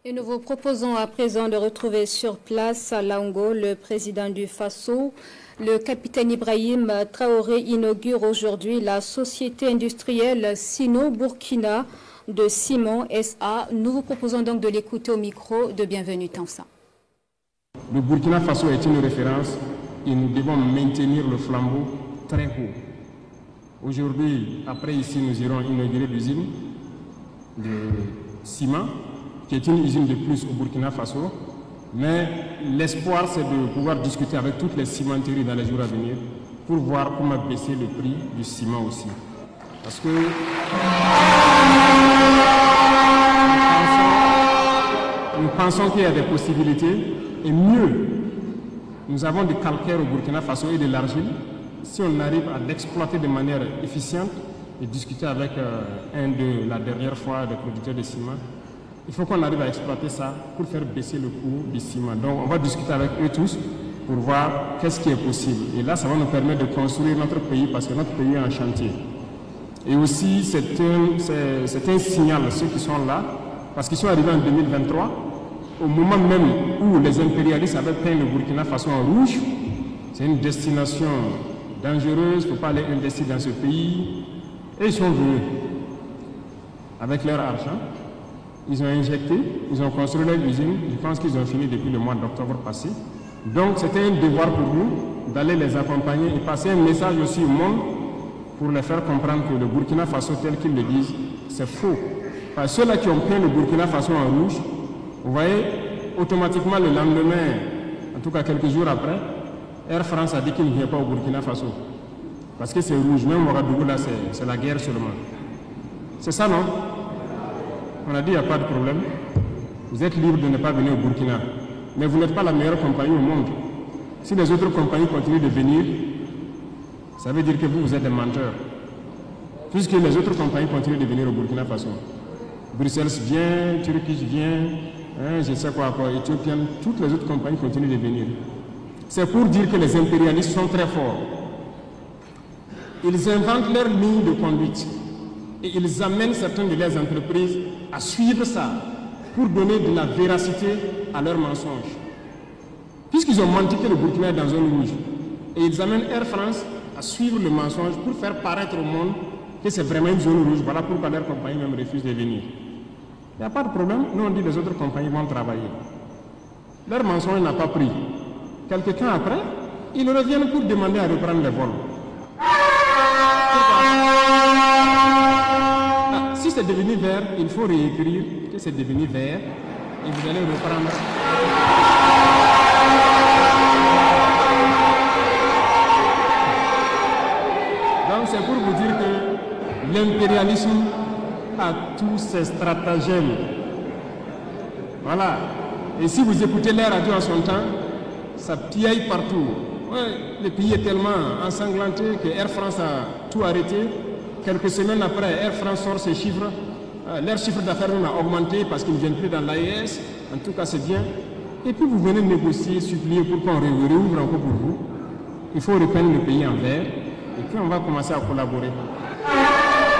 Et nous vous proposons à présent de retrouver sur place à Laongo le président du Faso. Le capitaine Ibrahim Traoré inaugure aujourd'hui la société industrielle Sino-Burkina de Ciment SA. Nous vous proposons donc de l'écouter au micro de Bienvenue Tansa. Le Burkina Faso est une référence et nous devons maintenir le flambeau très haut. Aujourd'hui, après ici, nous irons inaugurer l'usine de ciment, qui est une usine de plus au Burkina Faso. Mais l'espoir, c'est de pouvoir discuter avec toutes les cimenteries dans les jours à venir pour voir comment baisser le prix du ciment aussi. Parce que nous pensons qu'il y a des possibilités et mieux, nous avons du calcaire au Burkina Faso et de l'argile. Si on arrive à l'exploiter de manière efficiente et discuter avec un de la dernière fois des producteurs de ciment, il faut qu'on arrive à exploiter ça pour faire baisser le coût du ciment. Donc on va discuter avec eux tous pour voir qu'est-ce qui est possible. Et là, ça va nous permettre de construire notre pays parce que notre pays est en chantier. Et aussi, c'est un signal, ceux qui sont là, parce qu'ils sont arrivés en 2023, au moment même où les impérialistes avaient peint le Burkina Faso en rouge. C'est une destination dangereuse, il ne faut pas aller investir dans ce pays. Et ils sont venus avec leur argent. Ils ont injecté, ils ont construit leur usine. Je pense qu'ils ont fini depuis le mois d'octobre passé. Donc c'était un devoir pour nous d'aller les accompagner et passer un message aussi au monde pour les faire comprendre que le Burkina Faso, tel qu'ils le disent, c'est faux. Parce que ceux-là qui ont peint le Burkina Faso en rouge, vous voyez, automatiquement le lendemain, en tout cas quelques jours après, Air France a dit qu'il ne vient pas au Burkina Faso. Parce que c'est rouge, même Ouagadougou là, c'est la guerre seulement. C'est ça, non? On a dit il n'y a pas de problème. Vous êtes libre de ne pas venir au Burkina. Mais vous n'êtes pas la meilleure compagnie au monde. Si les autres compagnies continuent de venir, ça veut dire que vous êtes des menteurs. Puisque les autres compagnies continuent de venir au Burkina Faso. Bruxelles vient, Turquie vient, je ne sais quoi, Éthiopienne, toutes les autres compagnies continuent de venir. C'est pour dire que les impérialistes sont très forts. Ils inventent leur ligne de conduite et ils amènent certaines de leurs entreprises à suivre ça pour donner de la véracité à leurs mensonges. Puisqu'ils ont menti que le Burkina est dans un rouge, et ils amènent Air France à suivre le mensonge pour faire paraître au monde que c'est vraiment une zone rouge. Voilà pourquoi leur compagnie même refuse de venir. Il n'y a pas de problème. Nous, on dit que les autres compagnies vont travailler. Leur mensonge n'a pas pris. Quelque temps après, ils reviennent pour demander à reprendre les vols. Si c'est devenu vert, il faut réécrire que c'est devenu vert et vous allez reprendre. Donc c'est pour vous dire que l'impérialisme a tous ses stratagèmes. Voilà. Et si vous écoutez les radios en son temps, ça piaille partout. Ouais, le pays est tellement ensanglanté que Air France a tout arrêté. Quelques semaines après, Air France sort ses chiffres. Leur chiffre d'affaires a augmenté parce qu'ils ne viennent plus dans l'AES. En tout cas, c'est bien. Et puis vous venez négocier, supplier pour qu'on réouvre encore pour vous. Il faut repeindre le pays en vert. Et puis on va commencer à collaborer.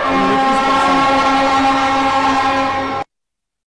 On ne refuse pas